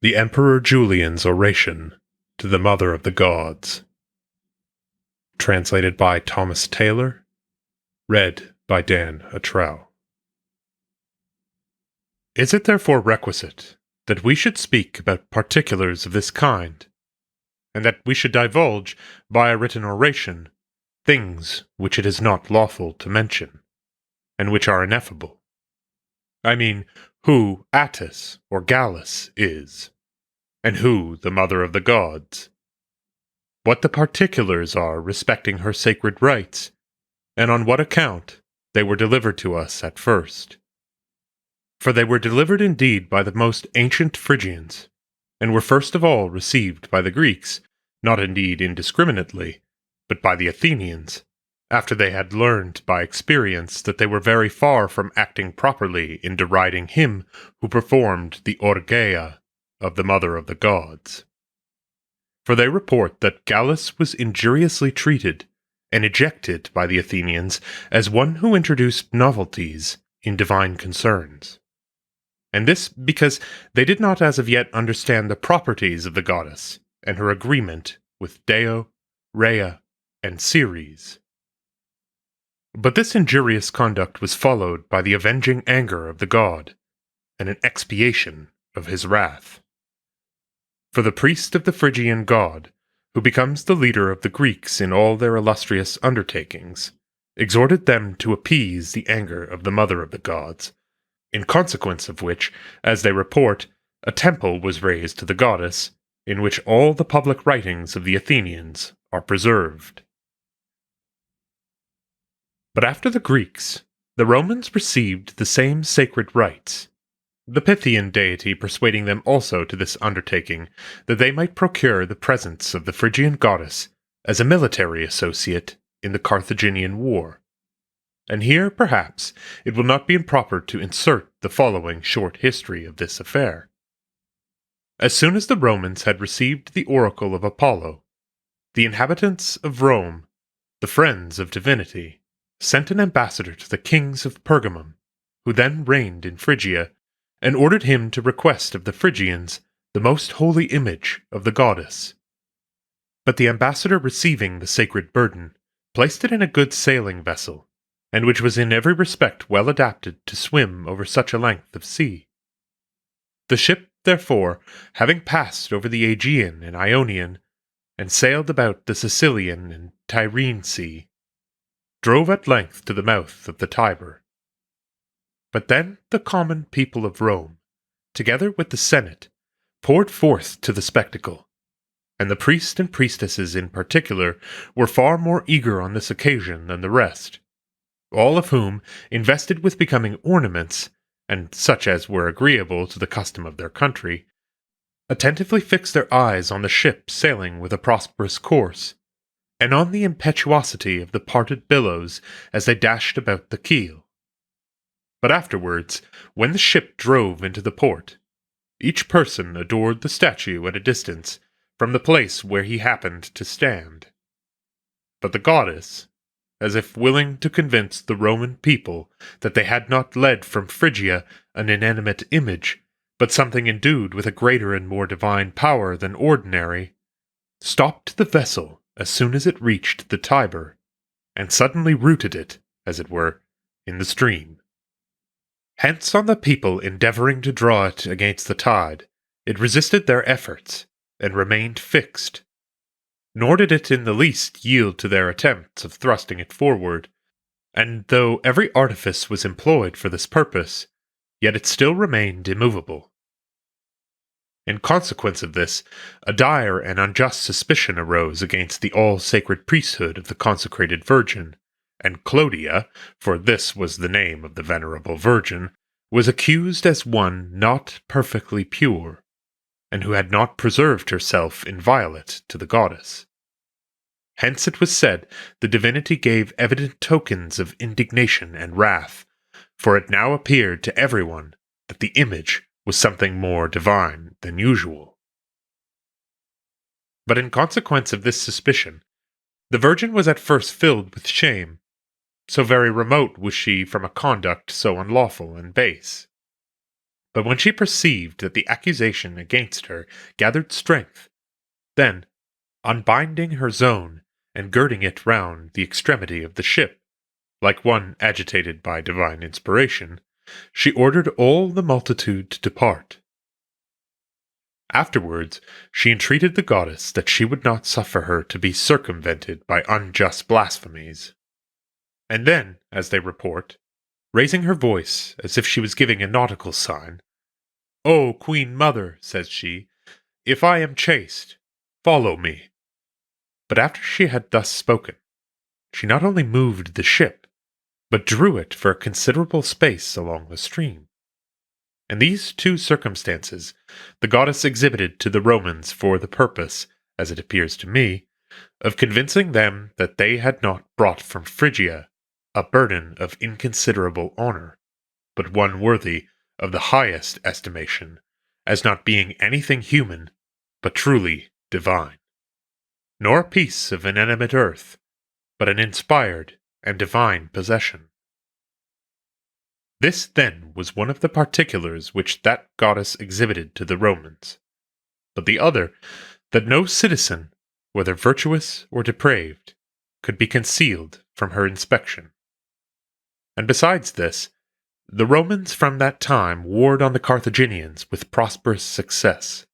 The Emperor Julian's Oration to the Mother of the Gods. Translated by Thomas Taylor. Read by Dan Attrell. Is it therefore requisite that we should speak about particulars of this kind, and that we should divulge, by a written oration, things which it is not lawful to mention, and which are ineffable? I mean, who Attis or Gallus is, and who the Mother of the Gods, what the particulars are respecting her sacred rites, and on what account they were delivered to us at first. For they were delivered indeed by the most ancient Phrygians, and were first of all received by the Greeks, not indeed indiscriminately, but by the Athenians, after they had learned by experience that they were very far from acting properly in deriding him who performed the orgeia of the Mother of the Gods. For they report that Gallus was injuriously treated and ejected by the Athenians as one who introduced novelties in divine concerns. And this because they did not as of yet understand the properties of the goddess and her agreement with Deo, Rhea, and Ceres. But this injurious conduct was followed by the avenging anger of the god, and an expiation of his wrath. For the priest of the Phrygian god, who becomes the leader of the Greeks in all their illustrious undertakings, exhorted them to appease the anger of the Mother of the Gods, in consequence of which, as they report, a temple was raised to the goddess, in which all the public writings of the Athenians are preserved. But after the Greeks, the Romans received the same sacred rites, the Pythian deity persuading them also to this undertaking, that they might procure the presence of the Phrygian goddess as a military associate in the Carthaginian war. And here, perhaps, it will not be improper to insert the following short history of this affair. As soon as the Romans had received the oracle of Apollo, the inhabitants of Rome, the friends of divinity, sent an ambassador to the kings of Pergamum, who then reigned in Phrygia, and ordered him to request of the Phrygians the most holy image of the goddess. But the ambassador, receiving the sacred burden, placed it in a good sailing vessel, and which was in every respect well adapted to swim over such a length of sea. The ship, therefore, having passed over the Aegean and Ionian, and sailed about the Sicilian and Tyrrhene sea, drove at length to the mouth of the Tiber. But then the common people of Rome, together with the Senate, poured forth to the spectacle, and the priests and priestesses in particular were far more eager on this occasion than the rest, all of whom, invested with becoming ornaments, and such as were agreeable to the custom of their country, attentively fixed their eyes on the ship sailing with a prosperous course, and on the impetuosity of the parted billows as they dashed about the keel. But afterwards, when the ship drove into the port, each person adored the statue at a distance from the place where he happened to stand. But the goddess, as if willing to convince the Roman people that they had not led from Phrygia an inanimate image, but something endued with a greater and more divine power than ordinary, stopped the vessel as soon as it reached the Tiber, and suddenly rooted it, as it were, in the stream. Hence, on the people endeavoring to draw it against the tide, it resisted their efforts, and remained fixed. Nor did it in the least yield to their attempts of thrusting it forward, and though every artifice was employed for this purpose, yet it still remained immovable. In consequence of this, a dire and unjust suspicion arose against the all-sacred priesthood of the consecrated Virgin, and Clodia, for this was the name of the venerable Virgin, was accused as one not perfectly pure, and who had not preserved herself inviolate to the goddess. Hence it was said the divinity gave evident tokens of indignation and wrath, for it now appeared to everyone that the image was something more divine than usual. But in consequence of this suspicion, the Virgin was at first filled with shame, so very remote was she from a conduct so unlawful and base. But when she perceived that the accusation against her gathered strength, then, unbinding her zone and girding it round the extremity of the ship, like one agitated by divine inspiration, she ordered all the multitude to depart. Afterwards, she entreated the goddess that she would not suffer her to be circumvented by unjust blasphemies. And then, as they report, raising her voice as if she was giving a nautical sign, "O Queen Mother," says she, "if I am chaste, follow me." But after she had thus spoken, she not only moved the ship, but drew it for a considerable space along the stream. And these two circumstances the goddess exhibited to the Romans for the purpose, as it appears to me, of convincing them that they had not brought from Phrygia a burden of inconsiderable honor, but one worthy of the highest estimation, as not being anything human, but truly divine. Nor a piece of inanimate earth, but an inspired and divine possession. This, then, was one of the particulars which that goddess exhibited to the Romans, but the other, that no citizen, whether virtuous or depraved, could be concealed from her inspection. And besides this, the Romans from that time warred on the Carthaginians with prosperous success.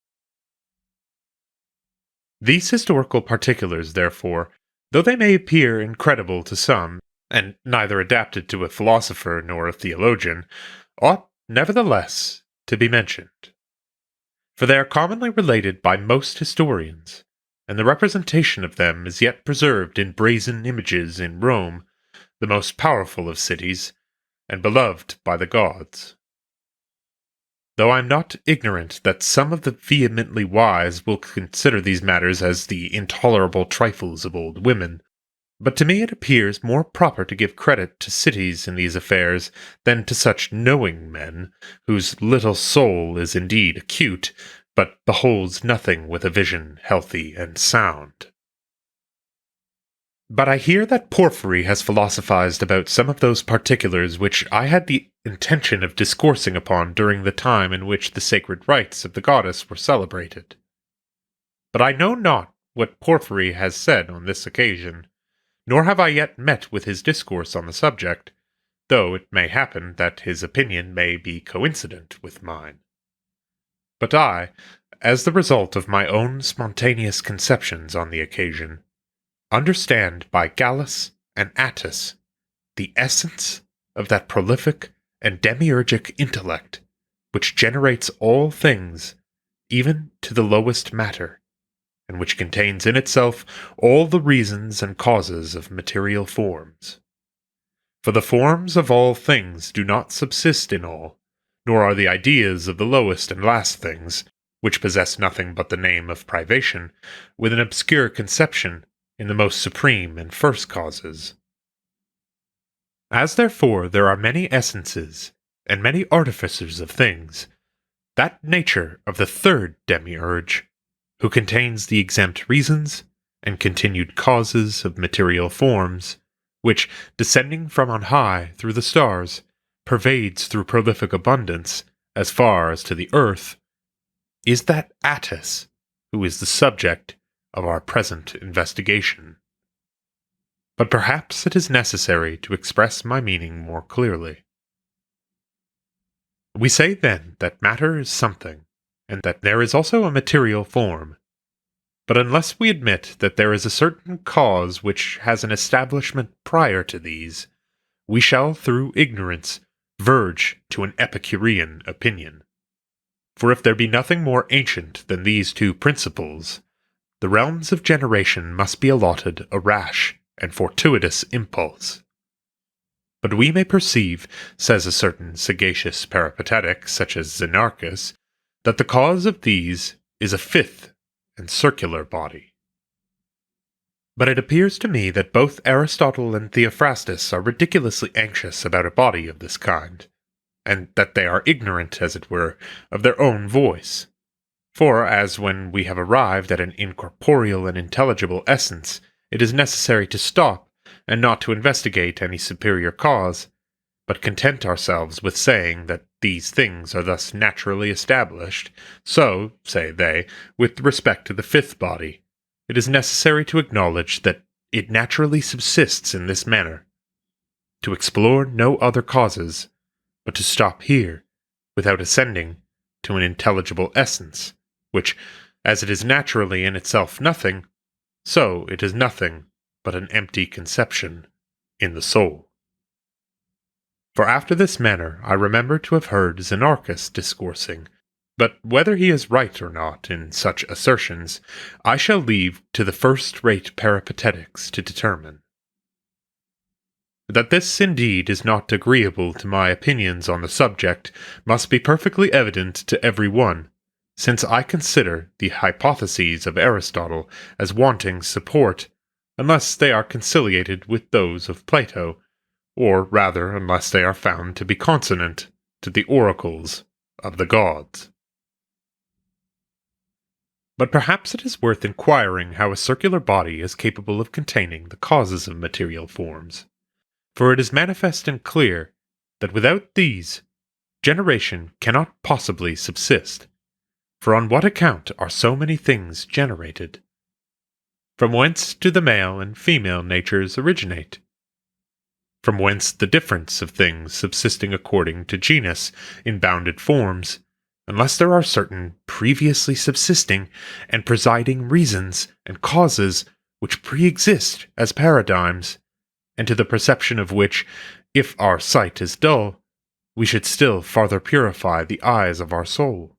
These historical particulars, therefore, though they may appear incredible to some, and neither adapted to a philosopher nor a theologian, ought, nevertheless, to be mentioned. For they are commonly related by most historians, and the representation of them is yet preserved in brazen images in Rome, the most powerful of cities, and beloved by the gods. Though I am not ignorant that some of the vehemently wise will consider these matters as the intolerable trifles of old women, but to me it appears more proper to give credit to cities in these affairs than to such knowing men, whose little soul is indeed acute, but beholds nothing with a vision healthy and sound. But I hear that Porphyry has philosophized about some of those particulars which I had the intention of discoursing upon during the time in which the sacred rites of the goddess were celebrated. But I know not what Porphyry has said on this occasion, nor have I yet met with his discourse on the subject, though it may happen that his opinion may be coincident with mine. But I, as the result of my own spontaneous conceptions on the occasion, understand by Gallus and Attis the essence of that prolific and demiurgic intellect which generates all things, even to the lowest matter, and which contains in itself all the reasons and causes of material forms. For the forms of all things do not subsist in all, nor are the ideas of the lowest and last things, which possess nothing but the name of privation, with an obscure conception in the most supreme and first causes. As therefore there are many essences, and many artificers of things, that nature of the third demiurge, who contains the exempt reasons and continued causes of material forms, which, descending from on high through the stars, pervades through prolific abundance as far as to the earth, is that Attis who is the subject of our present investigation. But perhaps it is necessary to express my meaning more clearly. We say then that matter is something, and that there is also a material form. But unless we admit that there is a certain cause which has an establishment prior to these, we shall through ignorance verge to an Epicurean opinion. For if there be nothing more ancient than these two principles, the realms of generation must be allotted a rash and fortuitous impulse. But we may perceive, says a certain sagacious peripatetic such as Xenarchus, that the cause of these is a fifth and circular body. But it appears to me that both Aristotle and Theophrastus are ridiculously anxious about a body of this kind, and that they are ignorant, as it were, of their own voice. For, as when we have arrived at an incorporeal and intelligible essence, it is necessary to stop, and not to investigate any superior cause, but content ourselves with saying that These things are thus naturally established, so, say they, with respect to the fifth body, it is necessary to acknowledge that it naturally subsists in this manner, to explore no other causes, but to stop here, without ascending to an intelligible essence, which, as it is naturally in itself nothing, so it is nothing but an empty conception in the soul. For after this manner I remember to have heard Xenarchus discoursing, but whether he is right or not in such assertions, I shall leave to the first-rate peripatetics to determine. That this indeed is not agreeable to my opinions on the subject must be perfectly evident to every one, since I consider the hypotheses of Aristotle as wanting support, unless they are conciliated with those of Plato, or rather unless they are found to be consonant to the oracles of the gods. But perhaps it is worth inquiring how a circular body is capable of containing the causes of material forms. For it is manifest and clear that without these, generation cannot possibly subsist. For on what account are so many things generated? From whence do the male and female natures originate? From whence the difference of things subsisting according to genus in bounded forms, unless there are certain previously subsisting and presiding reasons and causes which pre-exist as paradigms, and to the perception of which, if our sight is dull, we should still farther purify the eyes of our soul.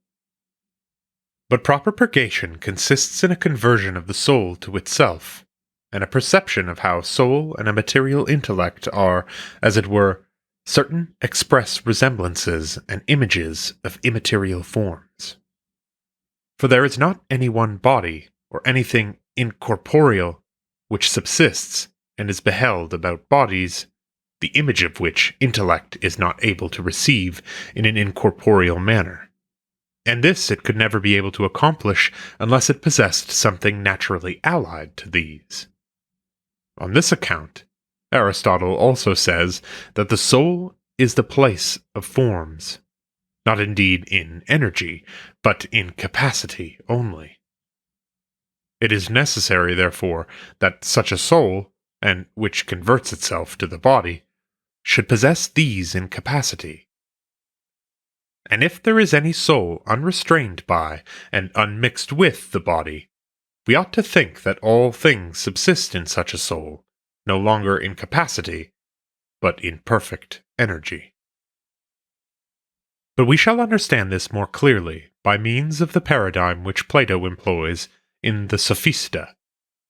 But proper purgation consists in a conversion of the soul to itself, and a perception of how soul and a material intellect are, as it were, certain express resemblances and images of immaterial forms. For there is not any one body, or anything incorporeal, which subsists and is beheld about bodies, the image of which intellect is not able to receive in an incorporeal manner. And this it could never be able to accomplish unless it possessed something naturally allied to these. On this account, Aristotle also says that the soul is the place of forms, not indeed in energy, but in capacity only. It is necessary, therefore, that such a soul, and which converts itself to the body, should possess these in capacity. And if there is any soul unrestrained by and unmixed with the body, we ought to think that all things subsist in such a soul, no longer in capacity, but in perfect energy. But we shall understand this more clearly by means of the paradigm which Plato employs in the Sophista,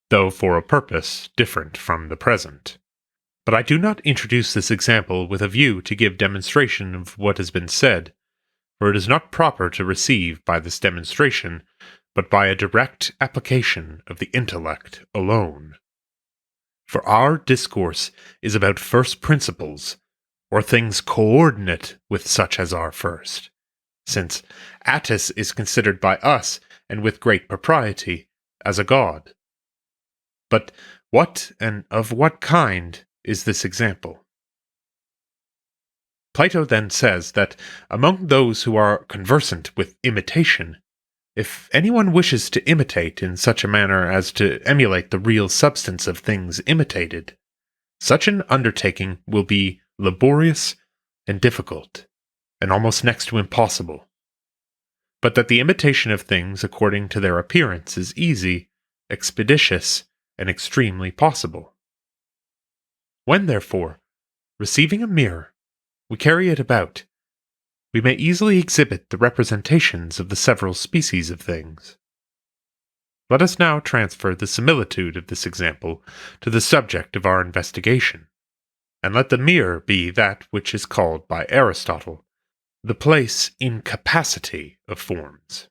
though for a purpose different from the present. But I do not introduce this example with a view to give demonstration of what has been said, for it is not proper to receive by this demonstration, but by a direct application of the intellect alone. For our discourse is about first principles, or things coordinate with such as are first, since Attis is considered by us, and with great propriety, as a god. But what and of what kind is this example? Plato then says that among those who are conversant with imitation, if anyone wishes to imitate in such a manner as to emulate the real substance of things imitated, such an undertaking will be laborious and difficult, and almost next to impossible. But that the imitation of things according to their appearance is easy, expeditious, and extremely possible. When, therefore, receiving a mirror, we carry it about, we may easily exhibit the representations of the several species of things. Let us now transfer the similitude of this example to the subject of our investigation, and let the mirror be that which is called by Aristotle the place in capacity of forms.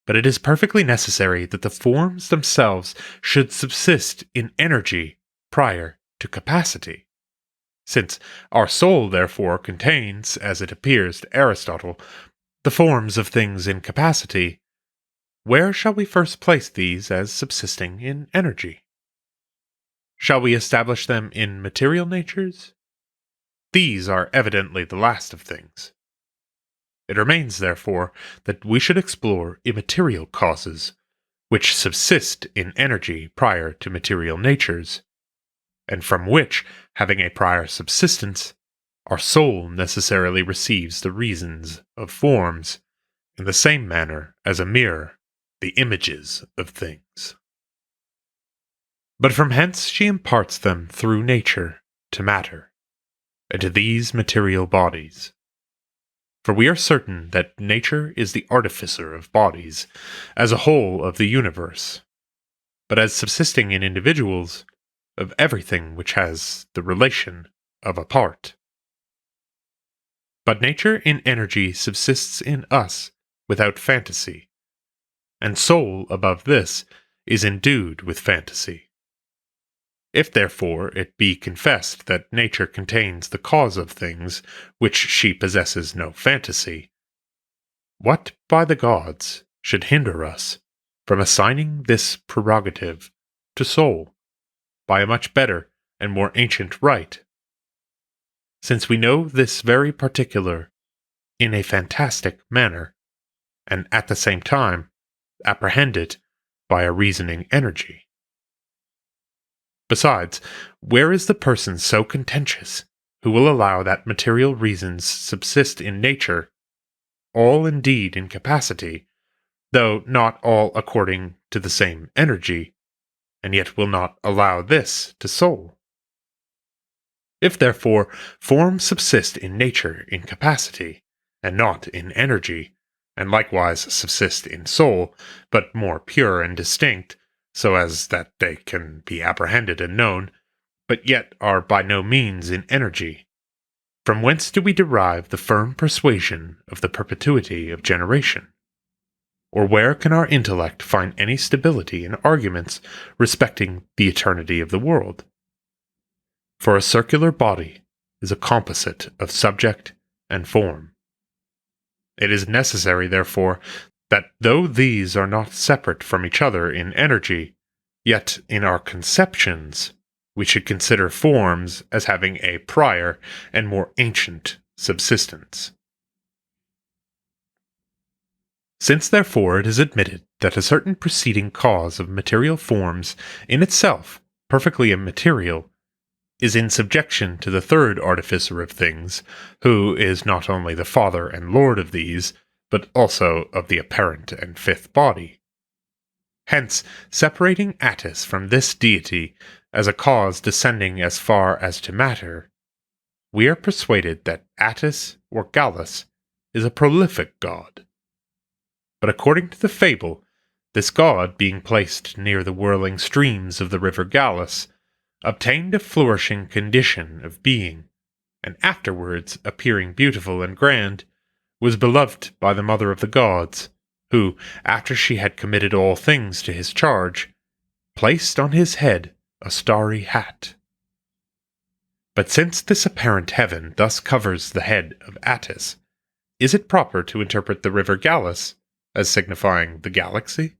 But it is perfectly necessary that the forms themselves should subsist in energy prior to capacity. Since our soul, therefore, contains, as it appears to Aristotle, the forms of things in capacity, where shall we first place these as subsisting in energy? Shall we establish them in material natures? these are evidently the last of things. It remains, therefore, that we should explore immaterial causes, which subsist in energy prior to material natures, and from which, having a prior subsistence, our soul necessarily receives the reasons of forms, in the same manner as a mirror the images of things. But from hence she imparts them through nature to matter, and to these material bodies. For we are certain that nature is the artificer of bodies, as a whole of the universe, but as subsisting in individuals, of everything which has the relation of a part. But nature in energy subsists in us without fantasy, and soul above this is endued with fantasy. If therefore it be confessed that nature contains the cause of things, which she possesses no fantasy, what by the gods should hinder us from assigning this prerogative to soul by a much better and more ancient right, since we know this very particular in a fantastic manner, and at the same time apprehend it by a reasoning energy? Besides, where is the person so contentious who will allow that material reasons subsist in nature, all indeed in capacity, though not all according to the same energy, and yet will not allow this to soul? If therefore forms subsist in nature in capacity, and not in energy, and likewise subsist in soul, but more pure and distinct, so as that they can be apprehended and known, but yet are by no means in energy, from whence do we derive the firm persuasion of the perpetuity of generation? Or where can our intellect find any stability in arguments respecting the eternity of the world? For a circular body is a composite of subject and form. It is necessary, therefore, that though these are not separate from each other in energy, yet in our conceptions we should consider forms as having a prior and more ancient subsistence. Since therefore it is admitted that a certain preceding cause of material forms, in itself perfectly immaterial, is in subjection to the third artificer of things, who is not only the father and lord of these, but also of the apparent and fifth body. Hence, separating Attis from this deity as a cause descending as far as to matter, we are persuaded that Attis or Gallus is a prolific god. But according to the fable, this god, being placed near the whirling streams of the river Gallus, obtained a flourishing condition of being, and afterwards, appearing beautiful and grand, was beloved by the mother of the gods, who, after she had committed all things to his charge, placed on his head a starry hat. But since this apparent heaven thus covers the head of Attis, is it proper to interpret the river Gallus as signifying the galaxy?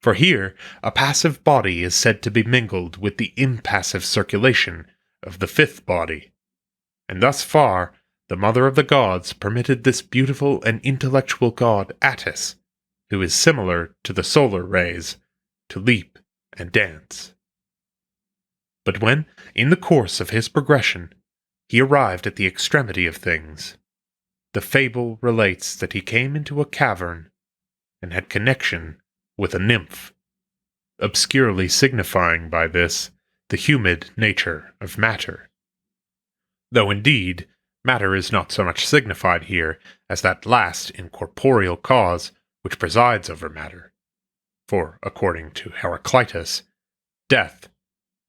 For here a passive body is said to be mingled with the impassive circulation of the fifth body, and thus far the mother of the gods permitted this beautiful and intellectual god Attis, who is similar to the solar rays, to leap and dance. But when, in the course of his progression, he arrived at the extremity of things, the fable relates that he came into a cavern and had connection with a nymph, obscurely signifying by this the humid nature of matter. Though indeed, matter is not so much signified here as that last incorporeal cause which presides over matter, for, according to Heraclitus, death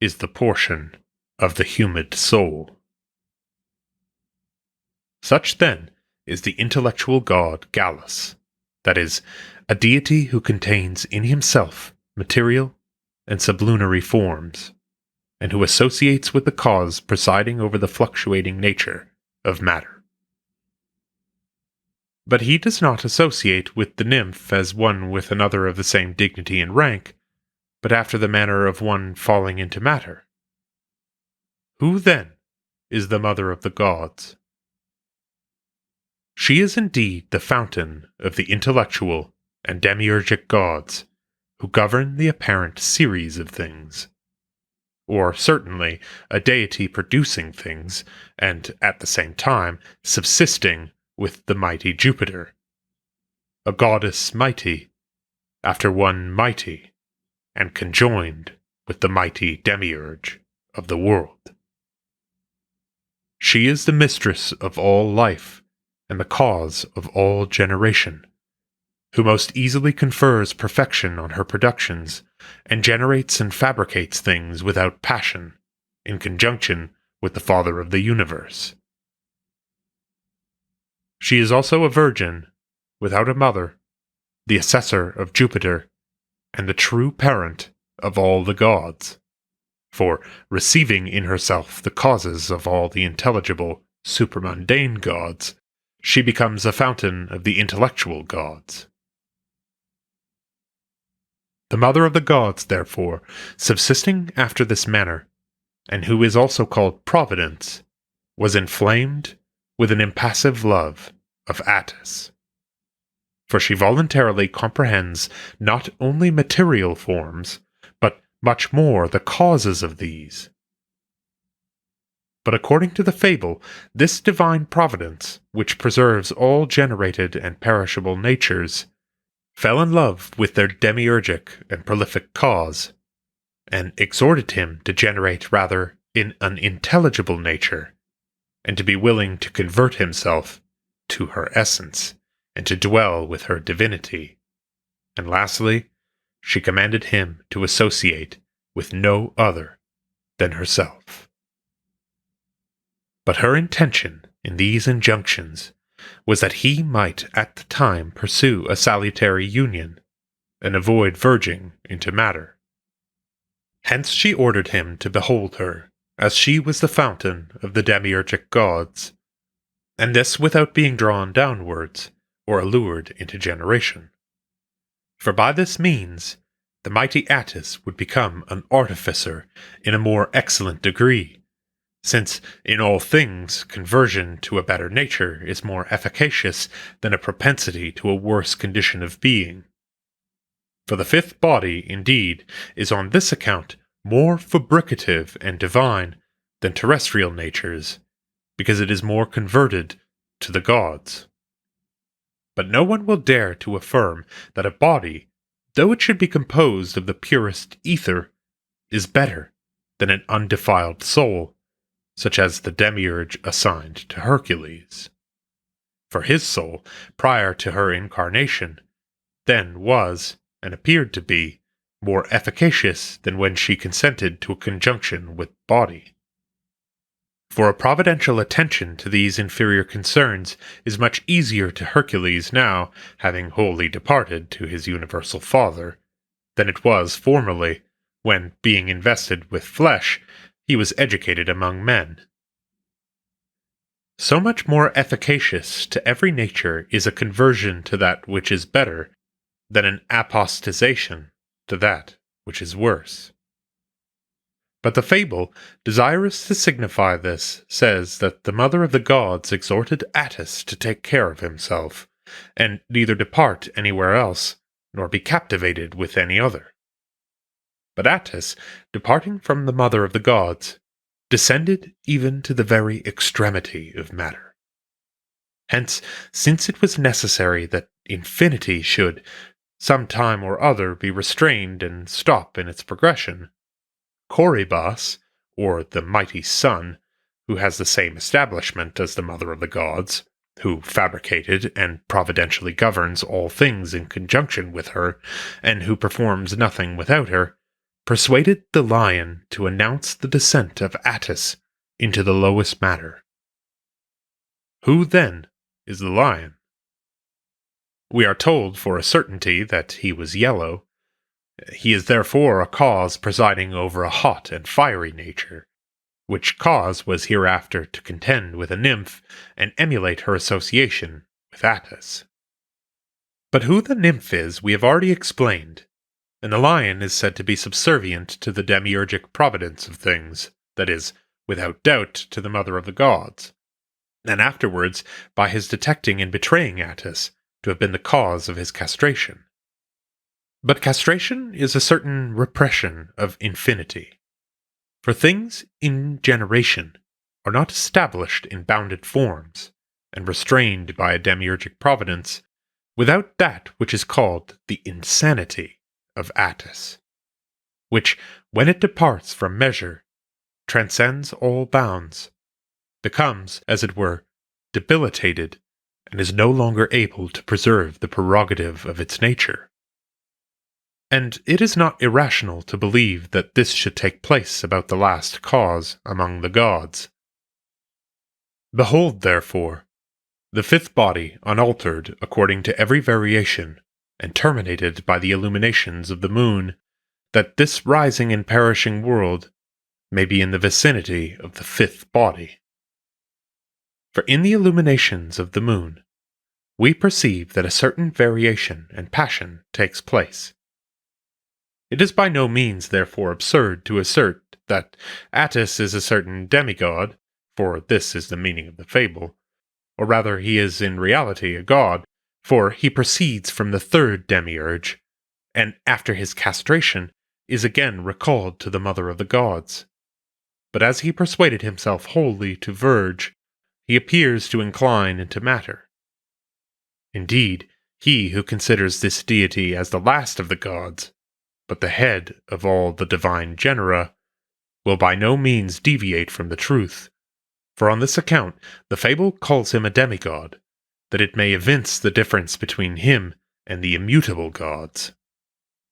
is the portion of the humid soul. Such, then, is the intellectual god Gallus, that is, a deity who contains in himself material and sublunary forms, and who associates with the cause presiding over the fluctuating nature of matter. But he does not associate with the nymph as one with another of the same dignity and rank, but after the manner of one falling into matter. Who, then, is the mother of the gods. She is indeed the fountain of the intellectual and demiurgic gods who govern the apparent series of things, or certainly a deity producing things and at the same time subsisting with the mighty Jupiter, a goddess mighty, after one mighty, and conjoined with the mighty demiurge of the world. She is the mistress of all life and the cause of all generation, who most easily confers perfection on her productions and generates and fabricates things without passion, in conjunction with the Father of the universe. She is also a virgin, without a mother, the assessor of Jupiter, and the true parent of all the gods, for receiving in herself the causes of all the intelligible, supramundane gods, she becomes a fountain of the intellectual gods. The mother of the gods, therefore, subsisting after this manner, and who is also called Providence, was inflamed with an impassive love of Attis. For she voluntarily comprehends not only material forms, but much more the causes of these. But according to the fable, this divine providence, which preserves all generated and perishable natures, fell in love with their demiurgic and prolific cause, and exhorted him to generate rather in an intelligible nature, and to be willing to convert himself to her essence, and to dwell with her divinity. And lastly, she commanded him to associate with no other than herself. But her intention in these injunctions was that he might at the time pursue a salutary union, and avoid verging into matter. Hence she ordered him to behold her, as she was the fountain of the demiurgic gods, and this without being drawn downwards, or allured into generation. For by this means, the mighty Attis would become an artificer in a more excellent degree, since in all things conversion to a better nature is more efficacious than a propensity to a worse condition of being. For the fifth body, indeed, is on this account more fabricative and divine than terrestrial natures, because it is more converted to the gods. But no one will dare to affirm that a body, though it should be composed of the purest ether, is better than an undefiled soul, such as the demiurge assigned to Hercules. For his soul, prior to her incarnation, then was, and appeared to be, more efficacious than when she consented to a conjunction with body. For a providential attention to these inferior concerns is much easier to Hercules now, having wholly departed to his universal Father, than it was formerly, when, being invested with flesh, he was educated among men. So much more efficacious to every nature is a conversion to that which is better, than an apostatization to that which is worse. But the fable, desirous to signify this, says that the mother of the gods exhorted Attis to take care of himself, and neither depart anywhere else, nor be captivated with any other. But Attis, departing from the mother of the gods, descended even to the very extremity of matter. Hence, since it was necessary that infinity should, some time or other, be restrained and stop in its progression, Corybas, or the mighty sun, who has the same establishment as the mother of the gods, who fabricated and providentially governs all things in conjunction with her, and who performs nothing without her, persuaded the lion to announce the descent of Attis into the lowest matter. Who, then, is the lion? We are told for a certainty that he was yellow. He is therefore a cause presiding over a hot and fiery nature, which cause was hereafter to contend with a nymph and emulate her association with Attis. But who the nymph is we have already explained, and the lion is said to be subservient to the demiurgic providence of things, that is, without doubt, to the mother of the gods, and afterwards by his detecting and betraying Attis to have been the cause of his castration. But castration is a certain repression of infinity. For things in generation are not established in bounded forms, and restrained by a demiurgic providence, without that which is called the insanity of Attis, which, when it departs from measure, transcends all bounds, becomes, as it were, debilitated, and is no longer able to preserve the prerogative of its nature. And it is not irrational to believe that this should take place about the last cause among the gods. Behold, therefore, the fifth body unaltered according to every variation, and terminated by the illuminations of the moon, that this rising and perishing world may be in the vicinity of the fifth body. For in the illuminations of the moon, we perceive that a certain variation and passion takes place. It is by no means therefore absurd to assert that Attis is a certain demigod, for this is the meaning of the fable, or rather he is in reality a god, for he proceeds from the third demiurge, and after his castration is again recalled to the mother of the gods. But as he persuaded himself wholly to verge, he appears to incline into matter. Indeed, he who considers this deity as the last of the gods, but the head of all the divine genera, will by no means deviate from the truth, for on this account the fable calls him a demigod, that it may evince the difference between him and the immutable gods.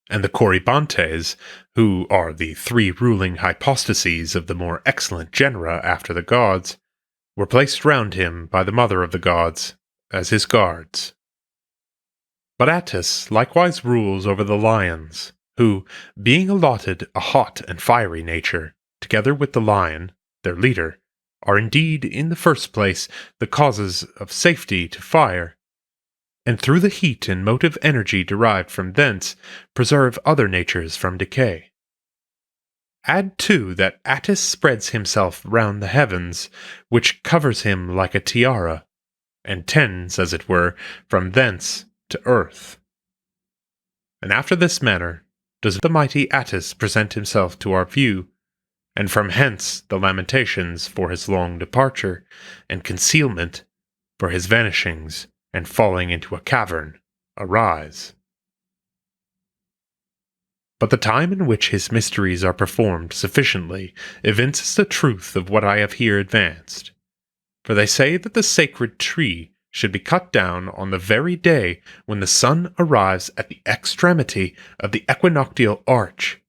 And the Corybantes, who are the three ruling hypostases of the more excellent genera after the gods, were placed round him by the mother of the gods as his guards. But Attis likewise rules over the lions, who, being allotted a hot and fiery nature, together with the lion, their leader, are indeed in the first place the causes of safety to fire, and through the heat and motive energy derived from thence preserve other natures from decay. Add too that Attis spreads himself round the heavens, which covers him like a tiara, and tends, as it were, from thence to earth. And after this manner does the mighty Attis present himself to our view, and from hence the lamentations for his long departure, and concealment for his vanishings and falling into a cavern arise. But the time in which his mysteries are performed sufficiently evinces the truth of what I have here advanced. For they say that the sacred tree should be cut down on the very day when the sun arrives at the extremity of the equinoctial arch,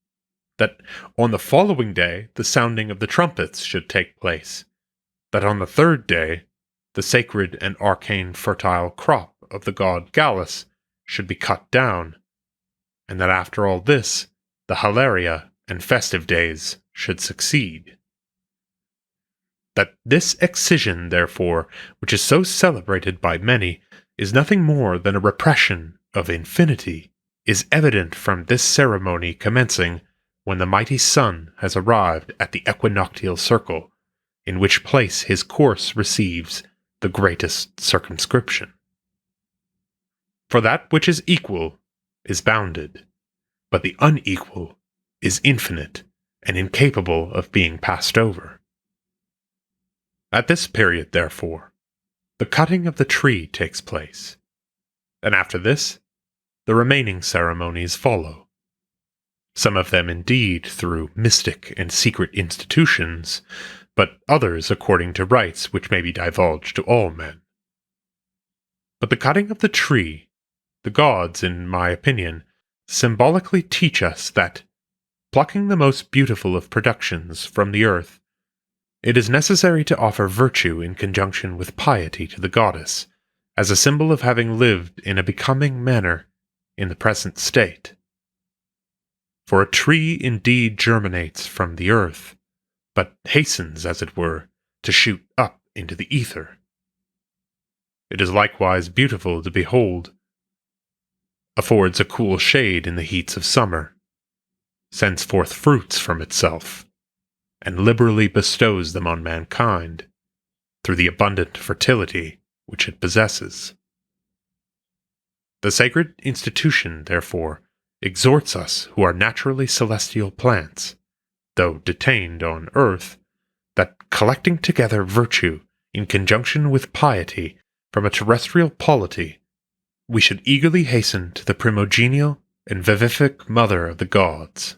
that on the following day the sounding of the trumpets should take place, that on the third day the sacred and arcane fertile crop of the god Gallus should be cut down, and that after all this the Hilaria and festive days should succeed. That this excision, therefore, which is so celebrated by many, is nothing more than a repression of infinity, is evident from this ceremony commencing when the mighty sun has arrived at the equinoctial circle, in which place his course receives the greatest circumscription. For that which is equal is bounded, but the unequal is infinite and incapable of being passed over. At this period, therefore, the cutting of the tree takes place, and after this, the remaining ceremonies follow. Some of them indeed through mystic and secret institutions, but others according to rites which may be divulged to all men. But the cutting of the tree, the gods, in my opinion, symbolically teach us that, plucking the most beautiful of productions from the earth, it is necessary to offer virtue in conjunction with piety to the goddess, as a symbol of having lived in a becoming manner in the present state. For a tree indeed germinates from the earth, but hastens, as it were, to shoot up into the ether. It is likewise beautiful to behold, affords a cool shade in the heats of summer, sends forth fruits from itself, and liberally bestows them on mankind, through the abundant fertility which it possesses. The sacred institution, therefore, exhorts us who are naturally celestial plants, though detained on earth, that collecting together virtue in conjunction with piety from a terrestrial polity, we should eagerly hasten to the primogenial and vivific mother of the gods.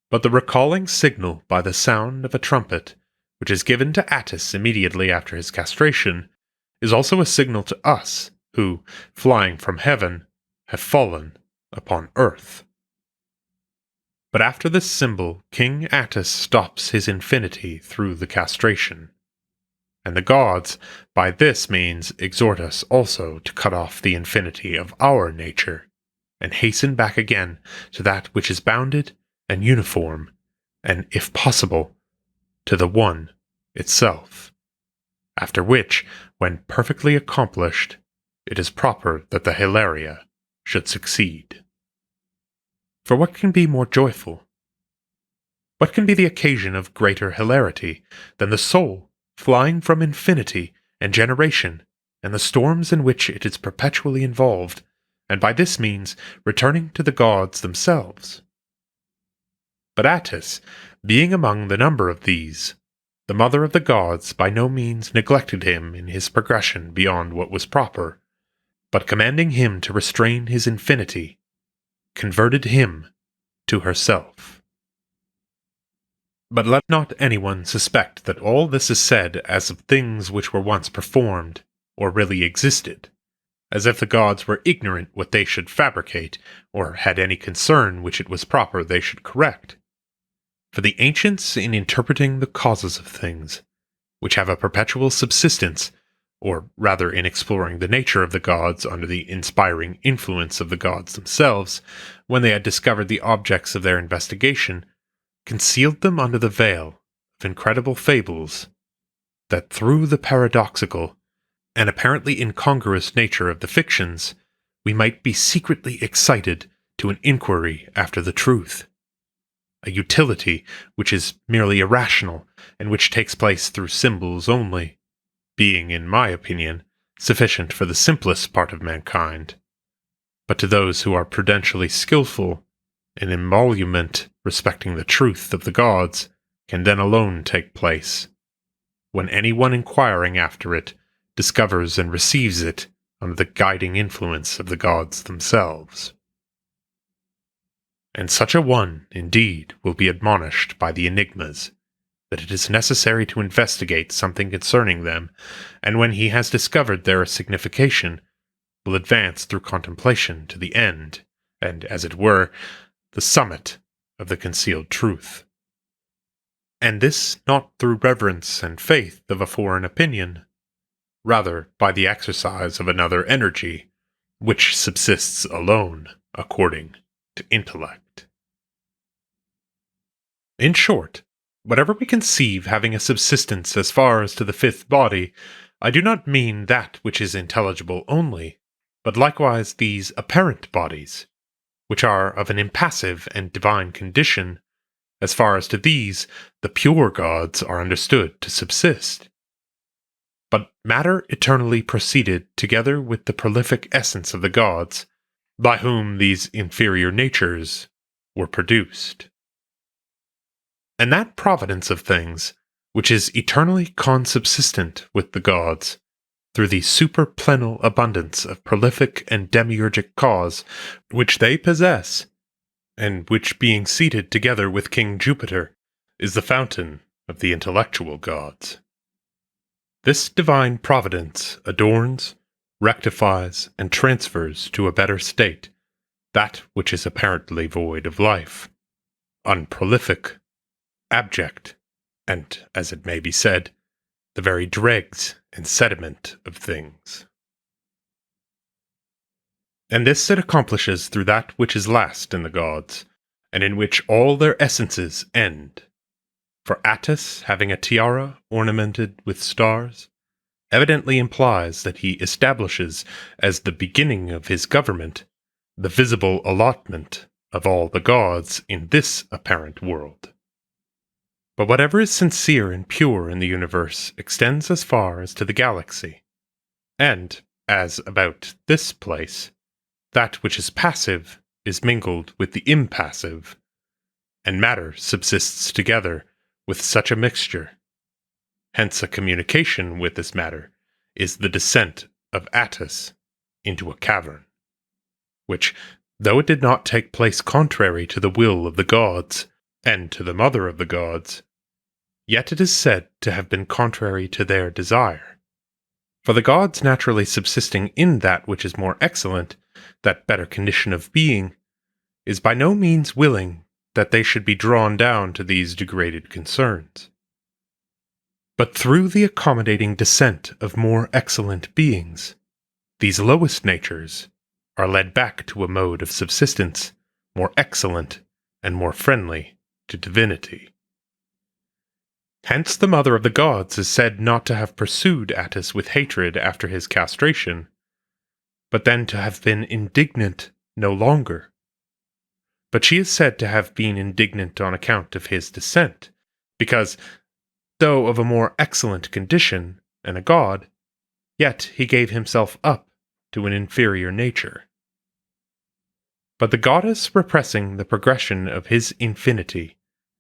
But the recalling signal by the sound of a trumpet, which is given to Attis immediately after his castration, is also a signal to us, who, flying from heaven, have fallen upon earth. But after this symbol, King Attis stops his infinity through the castration, and the gods by this means exhort us also to cut off the infinity of our nature, and hasten back again to that which is bounded and uniform, and, if possible, to the One itself, after which, when perfectly accomplished, it is proper that the Hilaria should succeed. For what can be more joyful? What can be the occasion of greater hilarity than the soul flying from infinity and generation and the storms in which it is perpetually involved, and by this means returning to the gods themselves? But Attis, being among the number of these, the mother of the gods by no means neglected him in his progression beyond what was proper, but commanding him to restrain his infinity, converted him to herself. But let not anyone suspect that all this is said as of things which were once performed, or really existed, as if the gods were ignorant what they should fabricate, or had any concern which it was proper they should correct. For the ancients, in interpreting the causes of things, which have a perpetual subsistence, or rather in exploring the nature of the gods under the inspiring influence of the gods themselves, when they had discovered the objects of their investigation, concealed them under the veil of incredible fables, that through the paradoxical and apparently incongruous nature of the fictions, we might be secretly excited to an inquiry after the truth, a utility which is merely irrational, and which takes place through symbols only, being, in my opinion, sufficient for the simplest part of mankind, but to those who are prudentially skilful, an emolument respecting the truth of the gods can then alone take place, when any one inquiring after it discovers and receives it under the guiding influence of the gods themselves. And such a one, indeed, will be admonished by the enigmas, that it is necessary to investigate something concerning them, and when he has discovered their signification, will advance through contemplation to the end, and, as it were, the summit of the concealed truth. And this not through reverence and faith of a foreign opinion, rather by the exercise of another energy, which subsists alone according to intellect. In short, whatever we conceive having a subsistence as far as to the fifth body, I do not mean that which is intelligible only, but likewise these apparent bodies, which are of an impassive and divine condition. As far as to these, the pure gods are understood to subsist. But matter eternally proceeded together with the prolific essence of the gods, by whom these inferior natures were produced. And that providence of things, which is eternally consubsistent with the gods, through the superplenal abundance of prolific and demiurgic cause which they possess, and which being seated together with King Jupiter, is the fountain of the intellectual gods. This divine providence adorns, rectifies, and transfers to a better state that which is apparently void of life, unprolific, abject, and, as it may be said, the very dregs and sediment of things. And this it accomplishes through that which is last in the gods, and in which all their essences end. For Attis, having a tiara ornamented with stars, evidently implies that he establishes as the beginning of his government the visible allotment of all the gods in this apparent world. But whatever is sincere and pure in the universe extends as far as to the galaxy. And, as about this place, that which is passive is mingled with the impassive, and matter subsists together with such a mixture. Hence a communication with this matter is the descent of Attis into a cavern, which, though it did not take place contrary to the will of the gods and to the mother of the gods, yet it is said to have been contrary to their desire. For the gods naturally subsisting in that which is more excellent, that better condition of being, is by no means willing that they should be drawn down to these degraded concerns. But through the accommodating descent of more excellent beings, these lowest natures are led back to a mode of subsistence more excellent and more friendly to divinity. Hence the mother of the gods is said not to have pursued Attis with hatred after his castration, but then to have been indignant no longer. But she is said to have been indignant on account of his descent, because, though of a more excellent condition and a god, yet he gave himself up to an inferior nature. But the goddess repressing the progression of his infinity,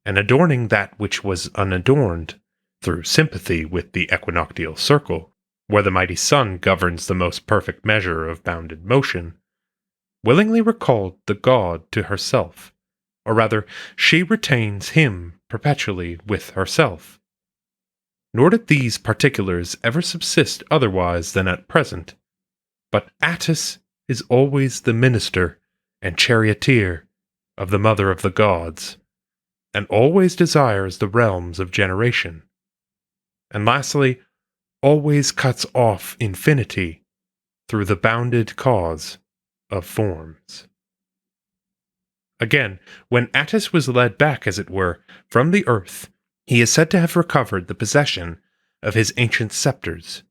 and adorning that which was unadorned, through sympathy with the equinoctial circle, where the mighty sun governs the most perfect measure of bounded motion, willingly recalled the god to herself, or rather, she retains him perpetually with herself. Nor did these particulars ever subsist otherwise than at present, but Attis is always the minister and charioteer of the mother of the gods, and always desires the realms of generation, and lastly, always cuts off infinity through the bounded cause of forms. Again, when Attis was led back, as it were, from the earth, he is said to have recovered the possession of his ancient scepters.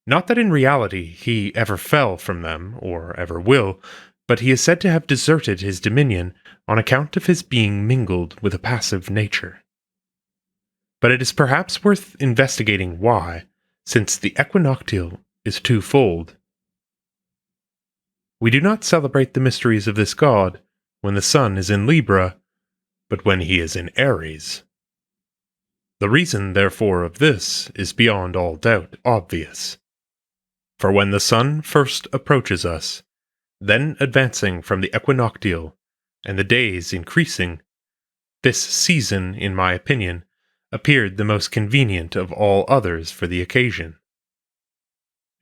Not that in reality he ever fell from them, or ever will, but he is said to have deserted his dominion on account of his being mingled with a passive nature. But it is perhaps worth investigating why, since the equinoctial is twofold. We do not celebrate the mysteries of this god when the sun is in Libra, but when he is in Aries. The reason, therefore, of this is beyond all doubt obvious. For when the sun first approaches us, then advancing from the equinoctial, and the days increasing, this season, in my opinion, appeared the most convenient of all others for the occasion.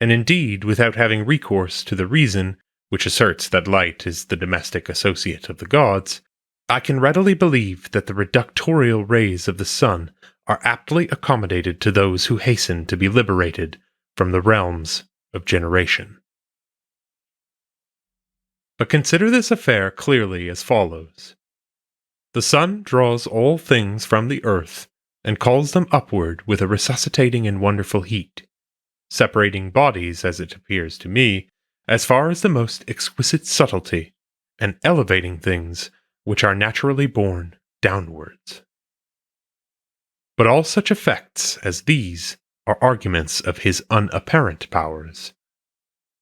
And indeed, without having recourse to the reason, which asserts that light is the domestic associate of the gods, I can readily believe that the reductorial rays of the sun are aptly accommodated to those who hasten to be liberated from the realms of generation. But consider this affair clearly as follows. The sun draws all things from the earth and calls them upward with a resuscitating and wonderful heat, separating bodies, as it appears to me, as far as the most exquisite subtlety, and elevating things which are naturally born downwards. But all such effects as these are arguments of his unapparent powers.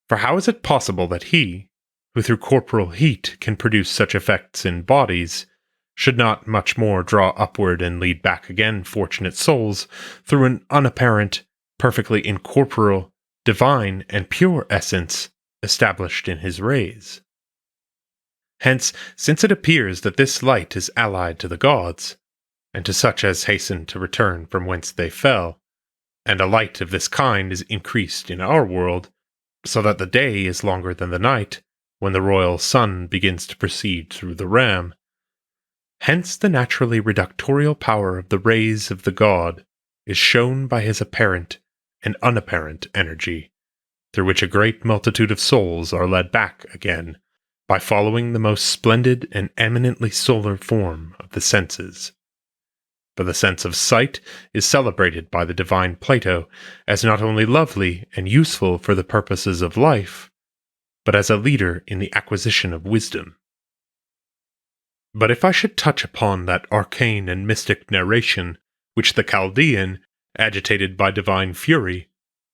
For how is it possible that he, who through corporal heat can produce such effects in bodies, should not much more draw upward and lead back again fortunate souls through an unapparent, perfectly incorporeal, divine, and pure essence established in his rays? Hence, since it appears that this light is allied to the gods, and to such as hasten to return from whence they fell, and a light of this kind is increased in our world, so that the day is longer than the night, when the royal sun begins to proceed through the ram. Hence the naturally reductorial power of the rays of the god is shown by his apparent and unapparent energy, through which a great multitude of souls are led back again by following the most splendid and eminently solar form of the senses. For the sense of sight is celebrated by the divine Plato as not only lovely and useful for the purposes of life, but as a leader in the acquisition of wisdom. But if I should touch upon that arcane and mystic narration which the Chaldean, agitated by divine fury,